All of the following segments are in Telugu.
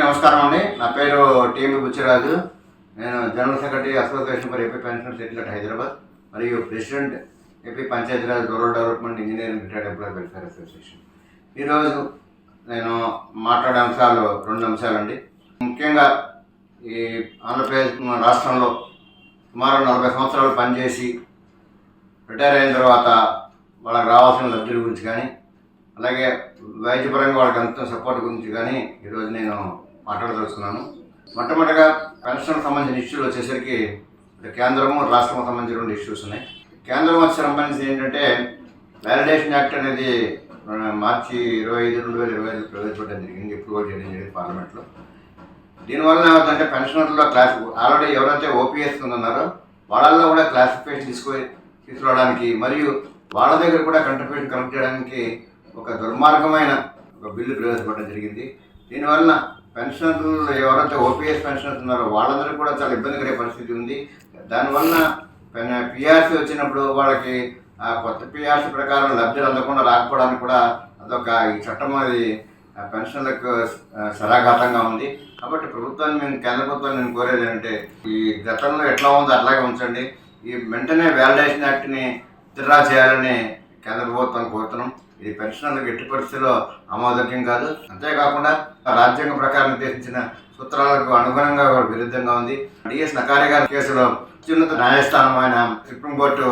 నమస్కారం అండి. నా పేరు టీఎంపీ బుచ్చిరాజు. నేను general secretary association for AP pension settle Hyderabad మరియు president AP Panchayati Raj rural development engineering retired employee welfare association. ఈరోజు నేను మాట్లాడే అంశాలు 2 అంశాలండి. ముఖ్యంగా ఈ ఆంధ్రప్రదేశ్ రాష్ట్రంలో సుమారు 40 సంవత్సరాలు పనిచేసి రిటైర్ అయిన తర్వాత వాళ్ళకి రావాల్సిన లబ్ధుల గురించి కానీ, అలాగే వైద్యపరంగా వాళ్ళకి అంత సపోర్ట్ గురించి కానీ ఈరోజు నేను మాట్లాడదలుచుకున్నాను. మొట్టమొదటిగా పెన్షన్ సంబంధించిన ఇష్యూలు వచ్చేసరికి కేంద్రము రాష్ట్రము సంబంధించిన 2 ఇష్యూస్ ఉన్నాయి. కేంద్రం వచ్చే సంబంధించి ఏంటంటే వ్యాలిడేషన్ యాక్ట్ అనేది మార్చి 25, 2025 ప్రవేశపెట్టడం జరిగింది, అప్రూవల్ చేయడం జరిగింది పార్లమెంట్లో. దీనివల్ల ఏమవుతుందంటే పెన్షనర్లో ఆల్రెడీ ఎవరైతే ఓపీఎస్ ఉన్నారో వాళ్ళల్లో కూడా క్లాసిఫికేషన్ తీసుకురావడానికి మరియు వాళ్ళ దగ్గర కూడా కంట్రిబ్యూషన్ కలెక్ట్ చేయడానికి ఒక దుర్మార్గమైన ఒక బిల్లు ప్రవేశపెట్టడం జరిగింది. దీనివల్ల పెన్షనర్లు ఎవరైతే ఓపీఎస్ పెన్షనర్స్ ఉన్నారో వాళ్ళందరికీ కూడా చాలా ఇబ్బంది కలిగే పరిస్థితి ఉంది. దానివల్ల పిఆర్సీ వచ్చినప్పుడు వాళ్ళకి ఆ కొత్త పిఆర్సీ ప్రకారం లబ్ధులు అందకుండా రాకపోవడానికి కూడా అదొక ఈ చట్టం అది పెన్షన్లకు శరాఘాతంగా ఉంది. కాబట్టి కేంద్ర ప్రభుత్వాన్ని నేను కోరేది ఏంటంటే ఈ గతంలో ఎట్లా ఉందో అట్లాగే ఉంచండి. ఈ వెంటనే వ్యాలిడేషన్ యాక్ట్ని విత్డ్రా చేయాలని కేంద్ర ప్రభుత్వాన్ని కోరుతున్నాం. ఇది పెన్షనర్లకు ఎట్టి పరిస్థితుల్లో ఆమోదయోగ్యం కాదు. అంతేకాకుండా రాజ్యాంగ ప్రకారం నిర్దేశించిన సూత్రాలకు అనుగుణంగా విరుద్ధంగా ఉంది. డిఎస్ నకారి గారి కేసులో అత్యున్నత న్యాయస్థానం ఆయన సుప్రీంకోర్టు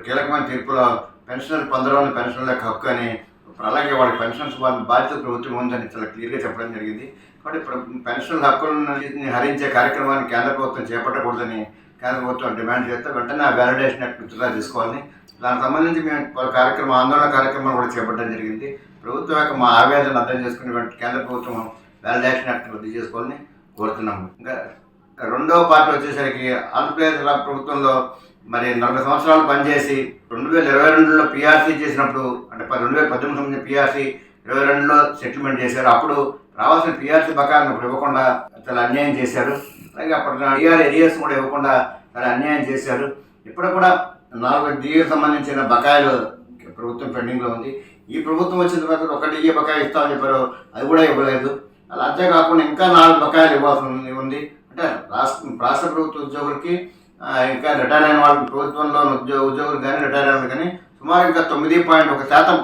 కీలకమైన తీర్పులో పెన్షనర్ పొందడం పెన్షన్లకు హక్కు అని, అలాగే వాళ్ళ పెన్షన్స్ బాధ్యత ప్రభుత్వం ఉందని చాలా క్లియర్గా చెప్పడం జరిగింది. కాబట్టి పెన్షన్ హక్కులను హరించే కార్యక్రమాన్ని కేంద్ర ప్రభుత్వం చేపట్టకూడదని కేంద్ర ప్రభుత్వం డిమాండ్ చేస్తే వెంటనే ఆ వ్యాలిడేషన్ యాక్ట్ విత్డ్రా తీసుకోవాలని, దానికి సంబంధించి మేము ఆందోళన కార్యక్రమాలు కూడా చేపట్టడం జరిగింది. ప్రభుత్వం యొక్క మా ఆవేదన అర్థం చేసుకుని కేంద్ర ప్రభుత్వం వ్యాలిడేషన్ యాక్ట్ రద్దు చేసుకోవాలని కోరుతున్నాము. ఇంకా రెండవ పార్టీ వచ్చేసరికి ఆంధ్రప్రదేశ్ ప్రభుత్వంలో మరి 40 సంవత్సరాలు పనిచేసి 2022లో పిఆర్సీ చేసినప్పుడు, అంటే 2018 సంబంధించిన పిఆర్సీ 22లో సెటిల్మెంట్ చేశారు. అప్పుడు రావాల్సిన పిఆర్సీ బకాయిలను ఇప్పుడు ఇవ్వకుండా చాలా అన్యాయం చేశారు. అలాగే అప్పుడు డిఆర్ ఏరియాస్ కూడా ఇవ్వకుండా చాలా అన్యాయం చేశారు. ఇప్పుడు కూడా 4 డిఏకి సంబంధించిన బకాయిలు ప్రభుత్వం పెండింగ్లో ఉంది. ఈ ప్రభుత్వం వచ్చిన తర్వాత 1 డిఏ బకాయి ఇస్తామని చెప్పారు, అది కూడా ఇవ్వలేదు. అలా అంతేకాకుండా ఇంకా 4 బకాయిలు ఇవ్వాల్సి ఉంది. అంటే రాష్ట్ర ప్రభుత్వ ఉద్యోగులకి ఇంకా రిటైర్ అయిన వాళ్ళకి ప్రభుత్వంలో ఉద్యోగులు కానీ రిటైర్ అయిన కానీ సుమారు ఇంకా 9.1%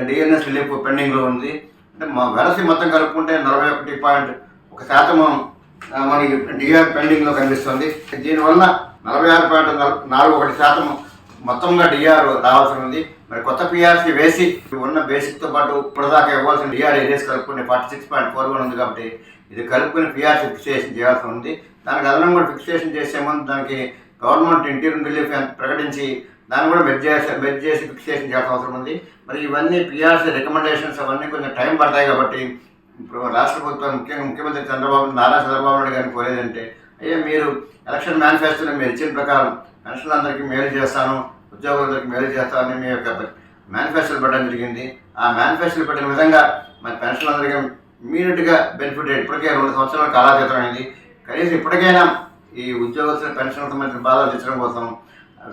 డిఎన్ఎస్ రిలీఫ్ పెండింగ్లో ఉంది. అంటే మా వెరసి మొత్తం కలుపుకుంటే 41.1% మనకి డిఆర్ పెండింగ్లో కనిపిస్తుంది. దీనివల్ల 46.41% మొత్తంగా డిఆర్ రావాల్సి ఉంది. మరి కొత్త పిఆర్సీ వేసి ఉన్న బేసిక్తో పాటు ఇప్పటిదాకా ఇవ్వాల్సిన డిఆర్ ఏరియాస్ కలుపుకుని 46.41 ఉంది. కాబట్టి ఇది కలుపుకుని పిఆర్సీ ఫిక్సేషన్ చేయాల్సి ఉంది. దానికి అదనం కూడా ఫిక్సేషన్ చేసే ముందు దానికి గవర్నమెంట్ ఇంటీరియర్ రిలీఫ్ ప్రకటించి దాన్ని కూడా మెర్జ్ చేసి ఫిక్సేషన్ చేయాల్సిన అవసరం ఉంది. మరి ఇవన్నీ పిఆర్సీ రికమెండేషన్స్ అవన్నీ కొంచెం టైం పడతాయి. కాబట్టి ఇప్పుడు రాష్ట్ర ప్రభుత్వం ముఖ్యమంత్రి నారా చంద్రబాబు నాయుడు గారిని కోరేదంటే, అయ్యా మీరు ఎలక్షన్ మేనిఫెస్టోలో మీరు ఇచ్చిన ప్రకారం పెన్షన్లందరికీ మేలు చేస్తాను, ఉద్యోగులందరికీ మేలు చేస్తానని మీ యొక్క మేనిఫెస్టోలు పెట్టడం జరిగింది. ఆ మేనిఫెస్టోలు పెట్టిన విధంగా మరి పెన్షన్లందరికీ ఇమీడియట్గా బెనిఫిట్ ఇప్పటికే 2 సంవత్సరాలు కాలాతీతం అయింది. కనీసం ఇప్పటికైనా ఈ ఉద్యోగస్తుల పెన్షన్ సంబంధించిన బాధలు తెచ్చడం కోసం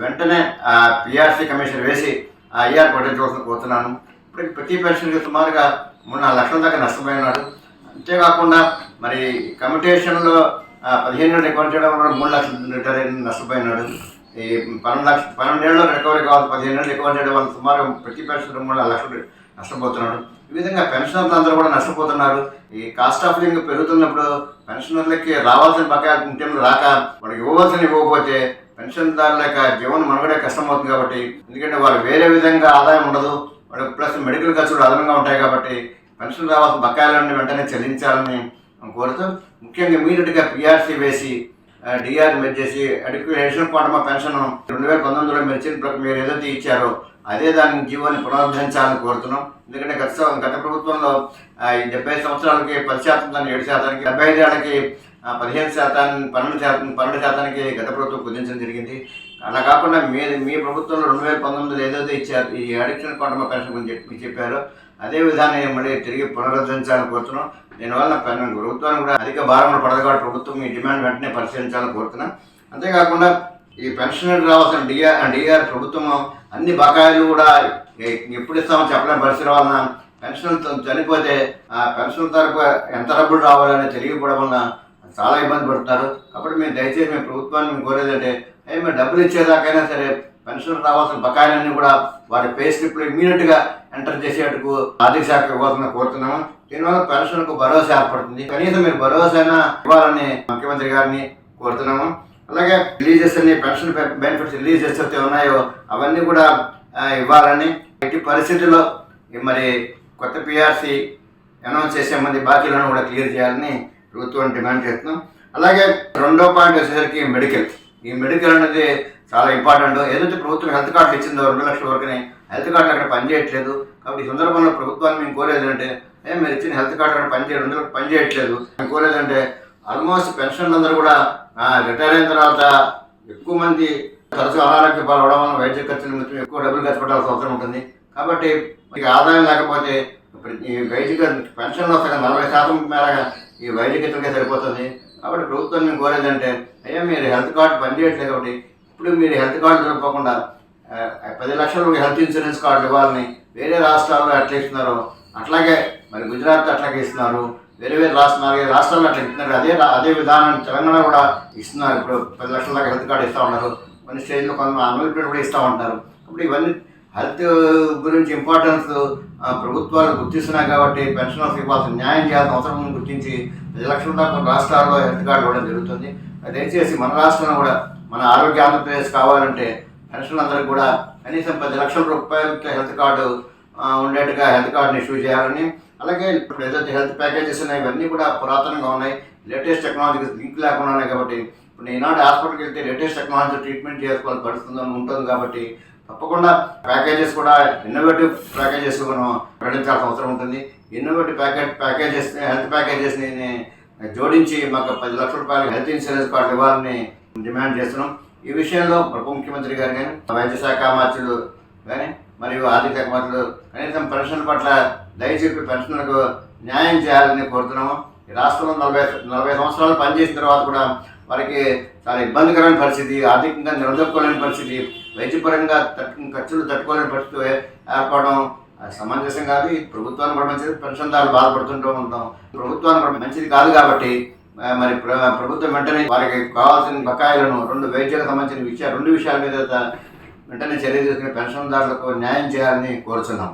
వెంటనే ఆ పిఆర్సీ కమిషన్ వేసి ఆ ఐఆర్ పట్టించవలసిన కోరుతున్నాను. ఇప్పటికి ప్రతి పెన్షన్కి సుమారుగా 3-4 లక్షల దాకా నష్టపోయినాడు. అంతేకాకుండా మరి కమ్యూటేషన్లో 15 ఏళ్ళు రికవర్ చేయడం వల్ల 3 లక్షలు రిటైర్ అయిన నష్టపోయినాడు. ఈ 12 ఏళ్ళు రికవరీ కావాలి, 15 ఏళ్ళు రికవర్ చేయడం వల్ల సుమారు ప్రతి పెన్షన్ 3-4 లక్షలు నష్టపోతున్నాడు. ఈ విధంగా పెన్షనర్లు అందరూ కూడా నష్టపోతున్నారు. ఈ కాస్ట్ ఆఫ్ లివింగ్ పెరుగుతున్నప్పుడు పెన్షనర్లకి రావాల్సిన బకాయిలు టైంలో రాక వాళ్ళకి ఇవ్వకపోతే పెన్షన్దారుల యొక్క జీవనం మనుగడే కష్టమవుతుంది. కాబట్టి ఎందుకంటే వాళ్ళు వేరే విధంగా ఆదాయం ఉండదు, వాళ్ళకి ప్లస్ మెడికల్ ఖర్చులు అదనంగా ఉంటాయి. కాబట్టి పెన్షన్ రావాల్సిన బకాయిలన్నీ వెంటనే చెల్లించాలని కోరుతూ, ముఖ్యంగా ఇమీడియట్గా పిఆర్సీ వేసి డిఆర్ మెర్జ్ చేసి అడిషనల్ క్వాంటమ్ ఆఫ్ పెన్షన్ 2019లో మీరు ఏదైతే ఇచ్చారో అదే దాని జీవోని పునరుద్ధరించాలని కోరుతున్నాం. ఎందుకంటే గత ప్రభుత్వంలో 70 సంవత్సరాలకి 10% దాన్ని 7%, 75 ఏళ్ళకి 15%, 12% గత ప్రభుత్వం కుదించడం జరిగింది. అలా కాకుండా మీ ప్రభుత్వంలో 2019లో ఏదైతే ఇచ్చారు ఈ అడిషనల్ క్వాంటమ్ ఆఫ్ పెన్షన్ గురించి చెప్పారో అదే విధాన్ని మళ్ళీ తిరిగి పునరుద్ధరించాలని కోరుతున్నాం. దీనివల్ల ప్రభుత్వానికి కూడా అధిక భారం పడదు. కాబట్టి ప్రభుత్వం ఈ డిమాండ్ వెంటనే పరిశీలించాలని కోరుతున్నాం. అంతేకాకుండా ఈ పెన్షనర్ రావాల్సిన డిఆర్ ప్రభుత్వం అన్ని బకాయిలు కూడా ఎప్పుడు ఇస్తామని చెప్పలేని పరిస్థితి వలన పెన్షన్ చనిపోతే ఆ పెన్షన్ తరపు ఎంత డబ్బులు రావాలని తెలియకపోవడం వలన చాలా ఇబ్బంది పడుతున్నారు. కాబట్టి మేము దయచేసి మేము ప్రభుత్వాన్ని మేము కోరేదంటే మేము డబ్బులు ఇచ్చేదాకైనా సరే పెన్షన్ రావాల్సిన బకాయిలన్నీ కూడా వారి పే స్లిప్లో ఇమీడియట్గా ఎంటర్ చేసేటకు ఆర్థిక శాఖ ఇవ్వాలని కోరుతున్నాము. దీనివల్ల పెన్షన్కు భరోసా ఏర్పడుతుంది. కనీసం మీరు భరోసా ఇవ్వాలని ముఖ్యమంత్రి గారిని కోరుతున్నాము. అలాగే రిలీజెస్ అన్ని పెన్షన్ బెనిఫిట్స్ రిలీజెస్ అయితే ఉన్నాయో అవన్నీ కూడా ఇవ్వాలని, ఎట్టి పరిస్థితుల్లో మరి కొత్త పిఆర్సీ అనౌన్స్ చేసే మంది బాకీలను కూడా క్లియర్ చేయాలని ప్రభుత్వం డిమాండ్ చేస్తున్నాం. అలాగే రెండో పాయింట్ వచ్చేసరికి మెడికల్. ఈ మెడికల్ అనేది చాలా ఇంపార్టెంట్. ఏదైతే ప్రభుత్వం హెల్త్ కార్డులు ఇచ్చిందో 2 లక్షల వరకునే హెల్త్ కార్డులు అక్కడ పనిచేయట్లేదు. కాబట్టి ఈ సందర్భంలో ప్రభుత్వాన్ని మేము కోరేది అంటే మీరు ఇచ్చిన హెల్త్ కార్డు అక్కడ పనిచేయట్లేదు. మేము కోరేది అంటే ఆల్మోస్ట్ పెన్షన్లు అందరూ కూడా రిటైర్ అయిన తర్వాత ఎక్కువ మంది తరచూ అనారోగ్య పాల్గొనడం వల్ల వైద్య ఖర్చుల నిమిత్తం ఎక్కువ డబ్బులు ఖర్చు పెట్టాల్సిన అవసరం ఉంటుంది. కాబట్టి మీకు ఆదాయం లేకపోతే ఈ వైద్య పెన్షన్లో సగం 40% మేర ఈ వైద్య ఖర్చులకే సరిపోతుంది. కాబట్టి ప్రభుత్వం మేము కోరేదంటే మీరు హెల్త్ కార్డు పనిచేయట్లేదు కాబట్టి ఇప్పుడు మీరు హెల్త్ కార్డు దొరకకుండా 10 లక్షలు హెల్త్ ఇన్సూరెన్స్ కార్డు ఇవ్వాలని వేరే రాష్ట్రాల్లో ఎట్లా ఇస్తున్నారో అట్లాగే మరి గుజరాత్ అట్లాగే ఇస్తున్నారు. వేరే రాష్ట్రాల్లో అట్లా ఇస్తున్నారు. అదే విధానం తెలంగాణ కూడా ఇస్తున్నారు. ఇప్పుడు 10 లక్షల దాకా హెల్త్ కార్డు ఇస్తూ ఉన్నారు. కొన్ని స్టేజ్లో కొంత అన్లిమిటెడ్ కూడా ఇస్తూ ఉంటారు. అప్పుడు ఇవన్నీ హెల్త్ గురించి ఇంపార్టెన్స్ ప్రభుత్వాలు గుర్తిస్తున్నాయి. కాబట్టి పెన్షనర్స్ ఇవ్వాల్సిన న్యాయం చేయాల్సిన అవసరం గుర్తించి 10 లక్షల దాకా కొన్ని రాష్ట్రాల్లో హెల్త్ కార్డు ఇవ్వడం జరుగుతుంది. దయచేసి మన రాష్ట్రంలో కూడా మన ఆరోగ్య ఆంధ్రప్రదేశ్ కావాలంటే పెన్షన్ అందరికి కూడా కనీసం 10 లక్షల రూపాయలతో హెల్త్ కార్డు ఉండేట్టుగా హెల్త్ కార్డుని ఇష్యూ చేయాలని, అలాగే ఇప్పుడు ఏదైతే హెల్త్ ప్యాకేజెస్ ఉన్నాయి ఇవన్నీ కూడా పురాతనంగా ఉన్నాయి, లేటెస్ట్ టెక్నాలజీకి లింక్ లేకుండా ఉన్నాయి. కాబట్టి ఇప్పుడు ఈనాడు హాస్పిటల్కి వెళ్తే లేటెస్ట్ టెక్నాలజీ ట్రీట్మెంట్ చేసుకోవాలి పరిస్థితి ఉంటుంది. కాబట్టి తప్పకుండా ప్యాకేజెస్ కూడా ఇన్నోవేటివ్ ప్యాకేజెస్ మనం ప్రకటించాల్సిన అవసరం ఉంటుంది. ఇన్నోవేటివ్ ప్యాకేజెస్ హెల్త్ ప్యాకేజెస్ని జోడించి మాకు 10 లక్షల రూపాయలు హెల్త్ ఇన్సూరెన్స్ కార్డు ఇవ్వాలని డిమాండ్ చేస్తున్నాం. ఈ విషయంలో ఉప ముఖ్యమంత్రి గారు కానీ, వైద్య శాఖ మంత్రులు కానీ, మరియు ఆర్థిక శాఖ మంత్రులు కనీసం పెన్షన్ పట్ల దయచేసి పెన్షన్లకు న్యాయం చేయాలని కోరుతున్నాము. ఈ రాష్ట్రంలో 40 సంవత్సరాలు పనిచేసిన తర్వాత కూడా వారికి చాలా ఇబ్బందికరమైన పరిస్థితి, ఆర్థికంగా నిలదొక్కోలేని పరిస్థితి, వైద్యపరంగా ఖర్చులు తట్టుకోలేని పరిస్థితి ఏర్పడడం సమంజసం కాదు. ఈ ప్రభుత్వానికి కూడా మంచిది, పెన్షన్దారులు బాధపడుతుంటూ ఉంటాం. ప్రభుత్వానికి కూడా మంచిది కాదు. కాబట్టి మరి ప్రభుత్వం వెంటనే వారికి కావాల్సిన బకాయిలను 2 వైద్యాలకు సంబంధించిన 2 విషయాల మీద వెంటనే చర్య తీసుకుని పెన్షన్దారులకు న్యాయం చేయాలని కోరుచున్నాం.